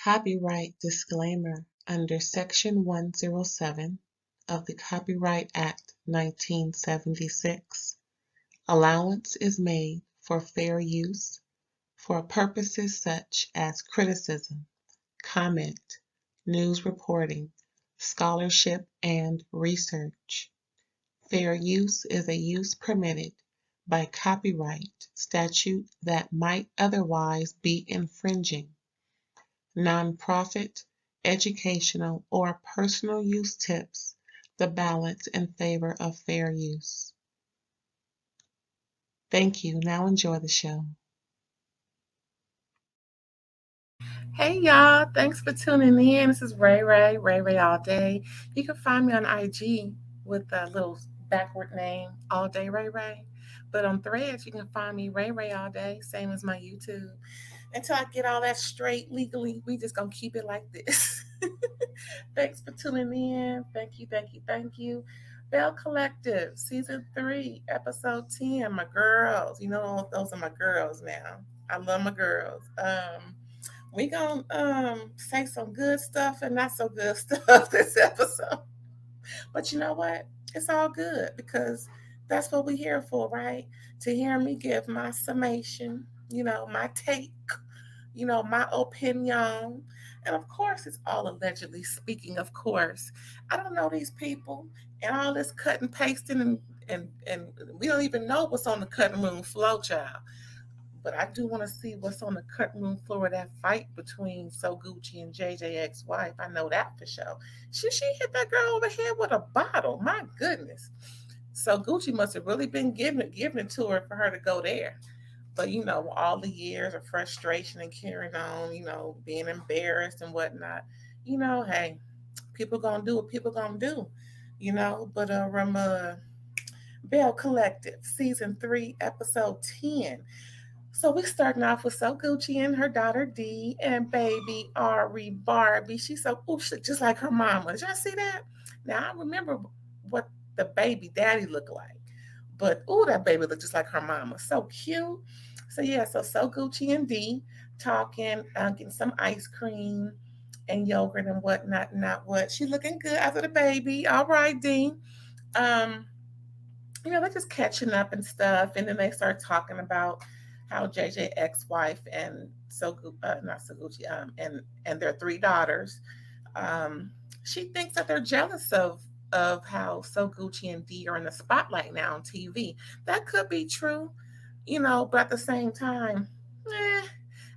Copyright disclaimer under Section 107 of the Copyright Act 1976. Allowance is made for fair use for purposes such as criticism, comment, news reporting, scholarship, and research. Fair use is a use permitted by copyright statute that might otherwise be infringing. Nonprofit, educational, or personal use tips the balance in favor of fair use. Thank you. Now enjoy the show. Hey y'all, thanks for tuning in. This is Ray all day. You can find me on IG with a little backward name, All Day Ray Ray. But on Threads, you can find me Ray all day, same as my YouTube. Until I get all that straight legally, we just gonna keep it like this. Thanks for tuning in. Thank you. Belle Collective, Season 3, Episode 10, my girls. You know, those are my girls now. I love my girls. We gonna say some good stuff and not so good stuff this episode. But you know what? It's all good because that's what we're here for, right? To hear me give my summation, my take, my opinion. And of course, it's all allegedly speaking, of course. I don't know these people and all this cutting, pasting, and we don't even know what's on the cutting room floor, child. But I do want to see what's on the cutting room floor of that fight between Sogucci and JJ ex-wife. I know that for sure. She hit that girl over the head with a bottle. My goodness. So Gucci must have really been giving it to her for her to go there. But all the years of frustration and carrying on, being embarrassed and whatnot. Hey, people gonna do what people gonna do. But Belle Collective, season 3, episode 10. So we starting off with Sogucci and her daughter D and baby Ari Barbie. She's so just like her mama. Did y'all see that? Now I remember what the baby daddy looked like, but that baby looked just like her mama. So cute. So yeah, so Sogucci and D talking, getting some ice cream and yogurt and whatnot, not what. She looking good after the baby. All right, D. Um, they're just catching up and stuff, and then they start talking about how JJ ex-wife and not Sogucci, and their 3 daughters, um, she thinks that they're jealous of how Sogucci and D are in the spotlight now on TV. That could be true, but at the same time,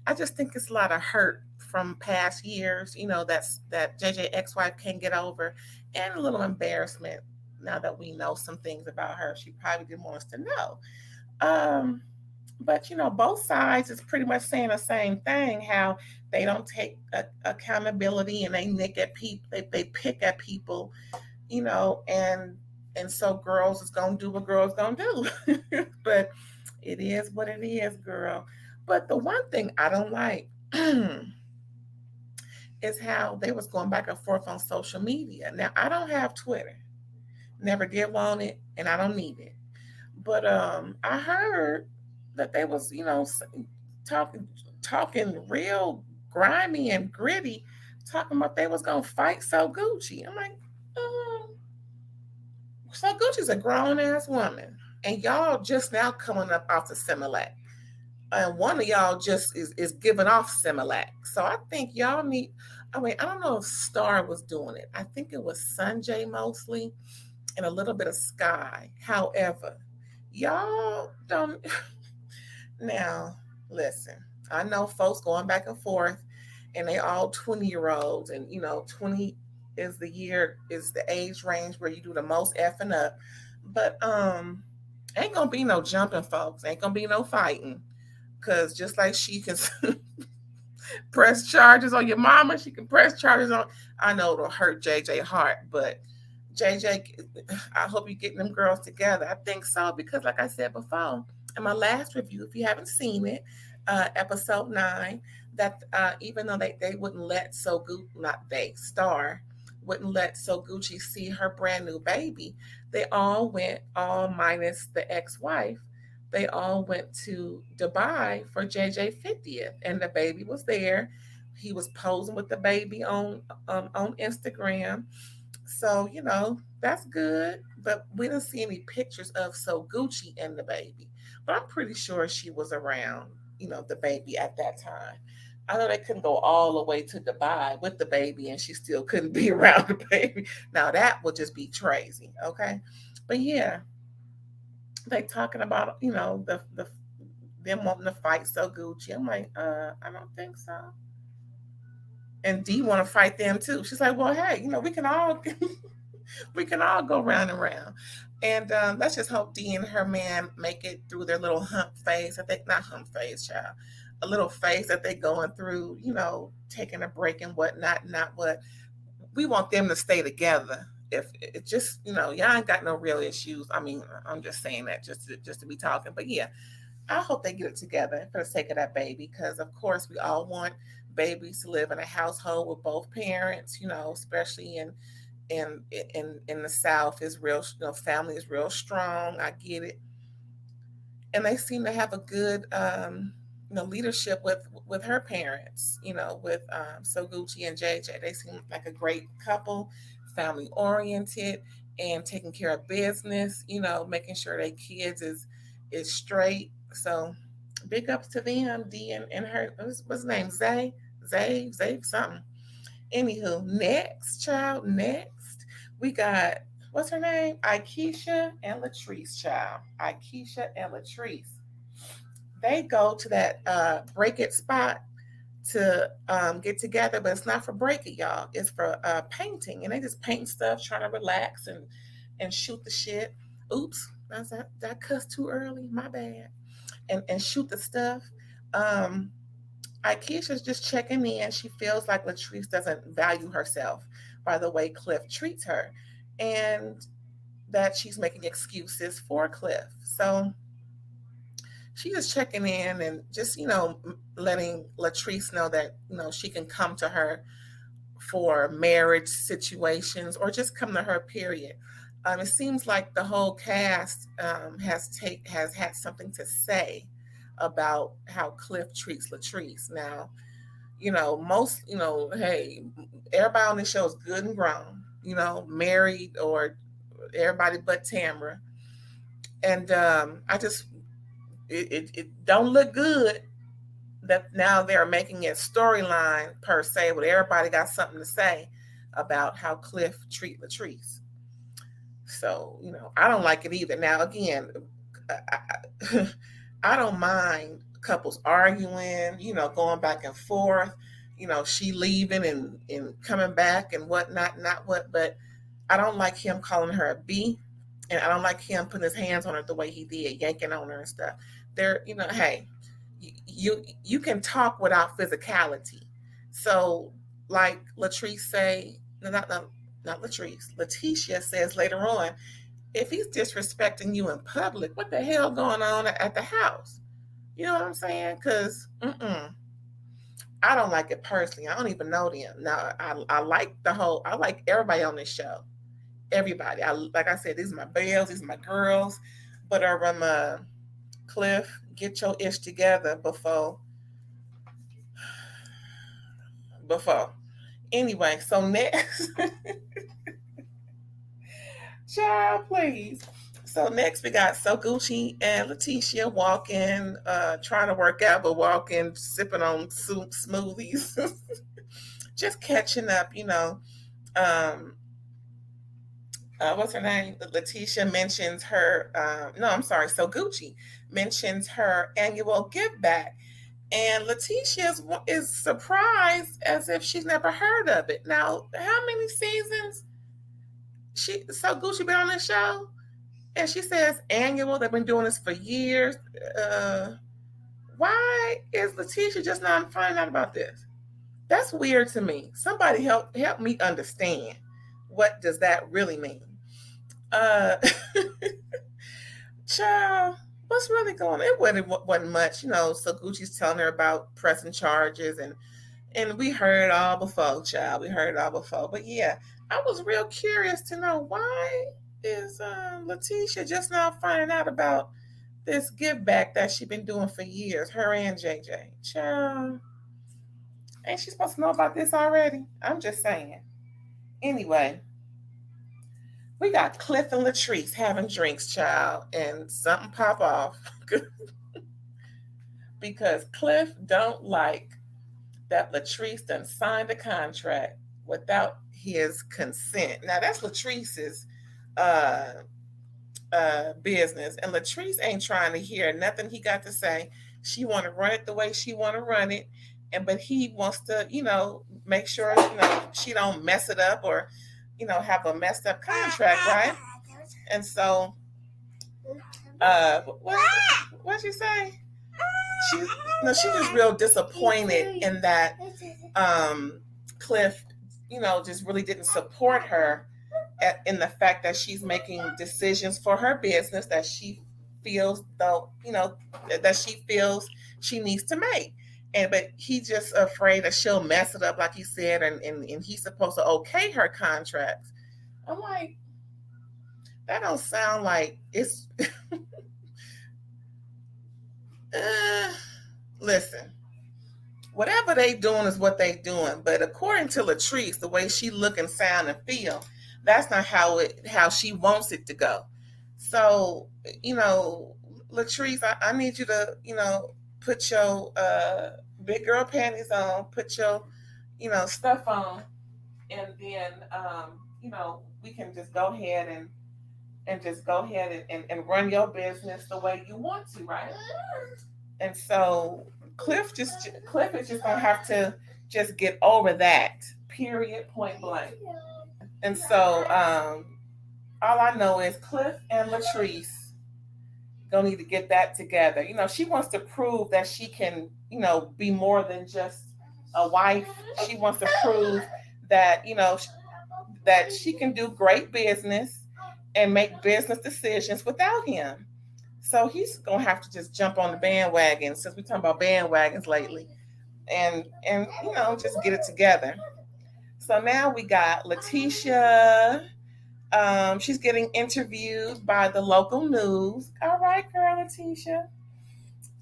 I just think it's a lot of hurt from past years, that JJ ex-wife can't get over, and a little embarrassment now that we know some things about her she probably didn't want us to know. But both sides is pretty much saying the same thing, how they don't take accountability and they nick at people, they pick at people, and so girls is gonna do what girls gonna do. But it is what it is, girl. But the one thing I don't like is how they was going back and forth on social media. Now I don't have Twitter, never did want it, and I don't need it. But I heard that they was, talking real grimy and gritty, talking about they was gonna fight Sogucci. I'm like, Sogucci's a grown ass woman, and y'all just now coming up off the Similac. And one of y'all just is giving off Similac. So I think y'all need. I mean, I don't know if Star was doing it. I think it was Sunjay mostly, and a little bit of Skyy. However, y'all don't. Now, listen, I know folks going back and forth, and they all 20-year-olds, and 20 is the age range where you do the most effing up. But ain't gonna be no jumping, folks. Ain't gonna be no fighting. Cause just like she can press charges on your mama, she can press charges on. I know it'll hurt JJ heart, but JJ, I hope you're getting them girls together. I think so because, like I said before, in my last review, if you haven't seen it, episode 9, that even though they wouldn't let Star wouldn't let Sogucci see her brand new baby, they all went, all minus the ex-wife, they all went to Dubai for JJ 50th, and the baby was there. He was posing with the baby on Instagram. So, that's good. But we didn't see any pictures of Sogucci and the baby. But I'm pretty sure she was around, the baby at that time. I know they couldn't go all the way to Dubai with the baby and she still couldn't be around the baby. Now that would just be crazy, okay? But yeah, they talking about, the them wanting to fight Sogucci. I'm like, I don't think so. And Dee want to fight them too. She's like, well, hey, we can all we can all go round and round. And let's just hope Dee and her man make it through their little hump phase. I think not hump phase, child. A little phase that they going through, taking a break and whatnot, not what we want them to stay together. If it just, y'all ain't got no real issues. I mean, I'm just saying that just to be talking. But yeah, I hope they get it together for the sake of that baby, because of course we all want babies to live in a household with both parents, especially in the South is real, family is real strong. I get it. And they seem to have a good leadership with her parents, with Sogucci and JJ. They seem like a great couple, family oriented and taking care of business, making sure their kids is straight. So big ups to them, D and her, what's his name? Zay something. Anywho, next child, next we got, what's her name? Aikisha and Latrice, child. Aikisha and Latrice. They go to that break it spot to get together, but it's not for break it, y'all. It's for painting, and they just paint stuff, trying to relax and shoot the shit. Oops, did I cuss too early? My bad. And shoot the stuff. Um, Aikisha's just checking in. She feels like Latrice doesn't value herself by the way Cliff treats her, and that she's making excuses for Cliff. So she's just checking in and just, letting Latrice know that, she can come to her for marriage situations or just come to her, period. It seems like the whole cast has had something to say about how Cliff treats Latrice. Now, most, hey, everybody on this show is good and grown, married or everybody but Tamara. And I just, it don't look good that now they're making it storyline per se, but everybody got something to say about how Cliff treat Latrice. So, I don't like it either. Now, again, I, I don't mind couples arguing, going back and forth, she leaving and coming back and whatnot, not what, but I don't like him calling her a B, and I don't like him putting his hands on her the way he did, yanking on her and stuff. There, hey, you can talk without physicality. So, like Latrice say, no, not Latrice. Lateshia says later on, if he's disrespecting you in public, what the hell going on at the house? You know what I'm saying? Because I don't like it personally. I don't even know them. Now, I like I like everybody on this show. Everybody. Like I said, these are my bells, these are my girls. But Cliff, get your ish together before. Anyway, so next, child, please. So next we got Sogucci and Lateshia walking, trying to work out, but walking, sipping on soup smoothies, just catching up. What's her name? Lateshia mentions her. No, I'm sorry. Sogucci mentions her annual give back, and Lateshia is surprised as if she's never heard of it. Now, how many seasons Sogucci been on this show? And she says annual. They've been doing this for years. Uh, why is Lateshia just not finding out about this? That's weird to me. Somebody help me understand. What does that really mean? Uh, child, what's really going on? It wasn't much, So Gucci's telling her about pressing charges, and we heard it all before, child. We heard it all before. But yeah, I was real curious to know, why is Lateshia just now finding out about this give back that she's been doing for years, her and JJ. Child, Ain't she supposed to know about this already? I'm just saying. Anyway, we got Cliff and Latrice having drinks, child, and something pop off because Cliff don't like that Latrice done signed a contract without his consent. Now that's Latrice's uh, business, and Latrice ain't trying to hear nothing he got to say. She want to run it the way she want to run it, and but he wants to, make sure she don't mess it up or, have a messed up contract, right? And so, what you say? She she was real disappointed in that Cliff, just really didn't support her in the fact that she's making decisions for her business that she feels though that she feels she needs to make. And but he's just afraid that she'll mess it up, like he said, and he's supposed to okay her contracts. I'm like, that don't sound like it's listen, whatever they doing is what they doing. But according to Latrice, the way she look and sound and feel, that's not how she wants it to go. So, Latrice, I need you to, put your big girl panties on, put your, stuff on, and then we can just go ahead and just go ahead and run your business the way you want to, right? And so Cliff is just gonna have to just get over that. Period. Point blank. And so all I know is Cliff and Latrice gonna need to get that together. She wants to prove that she can, be more than just a wife. She wants to prove that, that she can do great business and make business decisions without him. So he's gonna have to just jump on the bandwagon, since we're talking about bandwagons lately, and just get it together. So now we got Lateshia. She's getting interviewed by the local news. All right, girl, Lateshia.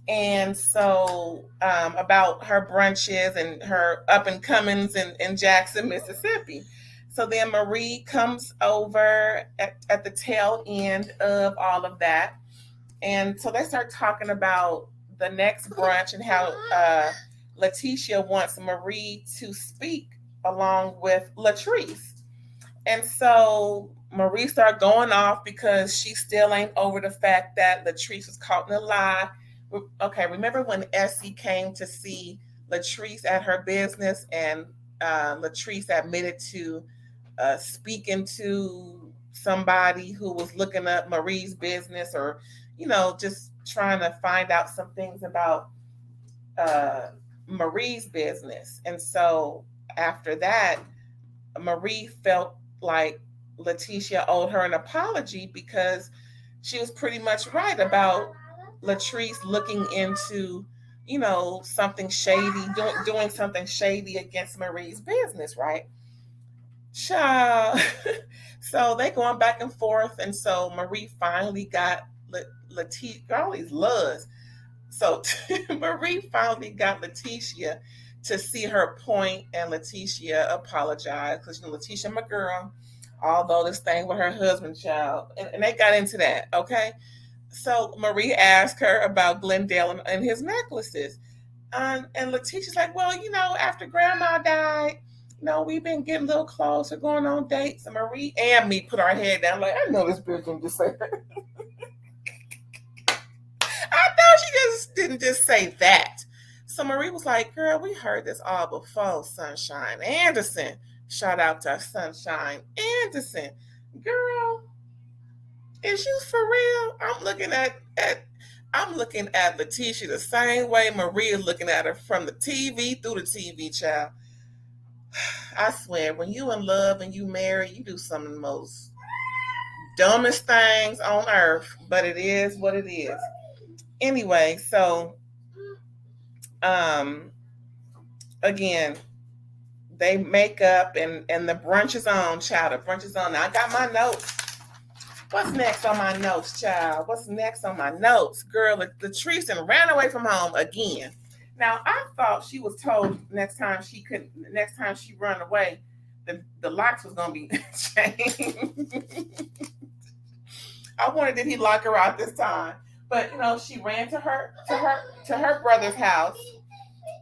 And so about her brunches and her up and comings in Jackson, Mississippi. So then Marie comes over at the tail end of all of that. And so they start talking about the next brunch and how Lateshia wants Marie to speak along with Latrice. And so Marie started going off because she still ain't over the fact that Latrice was caught in a lie. Okay, remember when Essie came to see Latrice at her business, and Latrice admitted to speaking to somebody who was looking up Marie's business, or just trying to find out some things about Marie's business. And so after that, Marie felt like Lateshia owed her an apology because she was pretty much right about Latrice looking into, something shady, doing something shady against Marie's business, right? Child. So they going back and forth, and so Marie finally got Laetitia, all these loves. So Marie finally got Lateshia to see her point, and Lateshia apologized because Lateshia, my girl, although this thing with her husband, child, and they got into that. Okay, so Marie asked her about Glendale and his necklaces, and Letitia's like, well, after Grandma died, we've been getting a little closer, going on dates. And Marie and me put our head down, like, I know this bitch didn't just say that. I know she just didn't just say that. So Marie was like, girl, we heard this all before, Sunshine Anderson. Shout out to Sunshine Anderson. Girl, is you for real? I'm looking at Lateshi the same way Maria looking at her from the TV through the TV, child. I swear, when you in love and you married, you do some of the most dumbest things on earth, but it is what it is. Anyway, so again, they make up and the brunch is on, child. The brunch is on. Now I got my notes. What's next on my notes, child? What's next on my notes? Girl, Latrice ran away from home again. Now I thought she was told next time she run away, the locks was gonna be changed. I wondered did he lock her out this time. But she ran to her brother's house.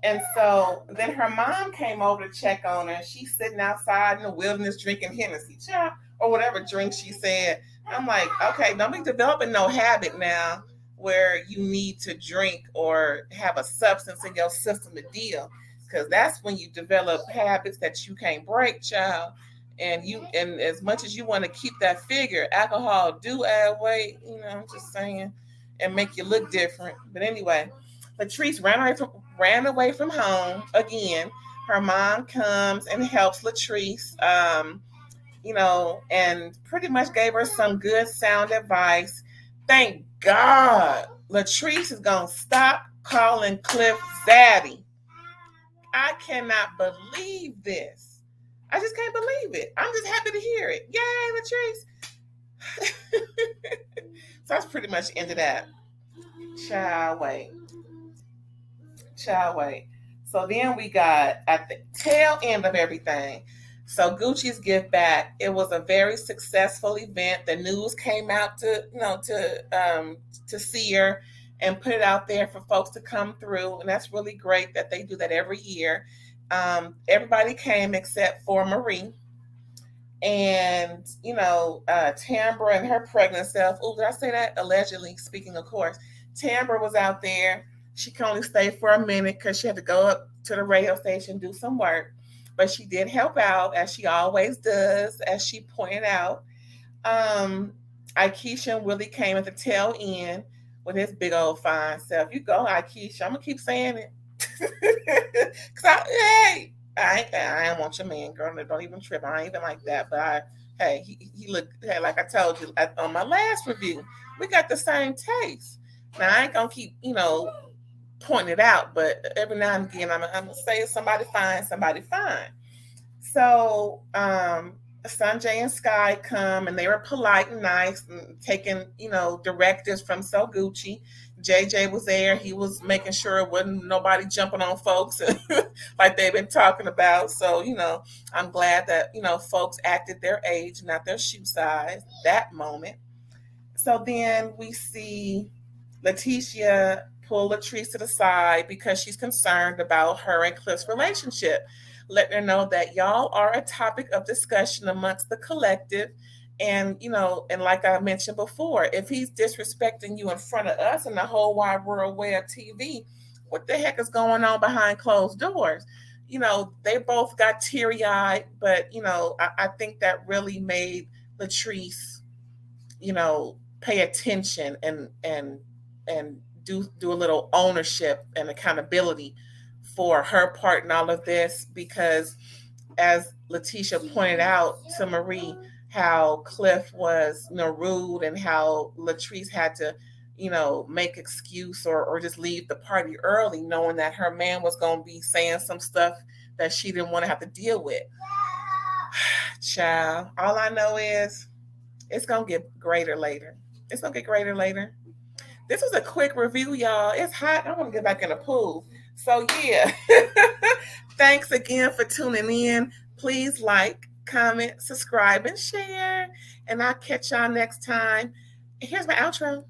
And so then her mom came over to check on her. She's sitting outside in the wilderness drinking Hennessy, child, or whatever drink she said. I'm like, okay, don't be developing no habit now where you need to drink or have a substance in your system to deal. Because that's when you develop habits that you can't break, child. And as much as you want to keep that figure, alcohol do add weight, I'm just saying, and make you look different. But anyway, Latrice ran away from home again. Her mom comes and helps Latrice, and pretty much gave her some good sound advice. Thank God Latrice is gonna stop calling Cliff Zaddy. I cannot believe this. I just can't believe it. I'm just happy to hear it. Yay, Latrice. So that's pretty much the end of that. Child, wait. So then we got at the tail end of everything. So Gucci's Give Back. It was a very successful event. The news came out to see her and put it out there for folks to come through, and that's really great that they do that every year. Everybody came except for Marie. And Tambra and her pregnant self. Oh, did I say that? Allegedly, speaking of course. Tambra was out there. She could only stay for a minute because she had to go up to the radio station do some work. But she did help out, as she always does, as she pointed out. Aikisha and Willie came at the tail end with his big old fine self. You go, Aikisha. I'm gonna keep saying it. Hey, I don't want your man, girl. Don't even trip. I ain't even like that. But he looked. Hey, like I told you on my last review, we got the same taste. Now I ain't gonna keep pointing it out, but every now and again I'm gonna say somebody fine, somebody fine. So Sunjai and Skyy come, and they were polite and nice and taking directives from Sogucci. JJ was there. He was making sure it wasn't nobody jumping on folks like they've been talking about. So, I'm glad that, folks acted their age, not their shoe size, that moment. So then we see Lateshia pull Latrice to the side because she's concerned about her and Cliff's relationship, letting her know that y'all are a topic of discussion amongst the collective. And and like I mentioned before, if he's disrespecting you in front of us and the whole wide world web TV, what the heck is going on behind closed doors? They both got teary-eyed, but I think that really made Latrice, pay attention and do a little ownership and accountability for her part in all of this, because as Lateshia pointed out to Marie, how Cliff was rude, and how Latrice had to make excuse or just leave the party early, knowing that her man was going to be saying some stuff that she didn't want to have to deal with. Child, all I know is it's going to get greater later. It's going to get greater later. This was a quick review, y'all. It's hot. I want to get back in the pool. So, yeah. Thanks again for tuning in. Please like, comment, subscribe, and share. And I'll catch y'all next time. Here's my outro.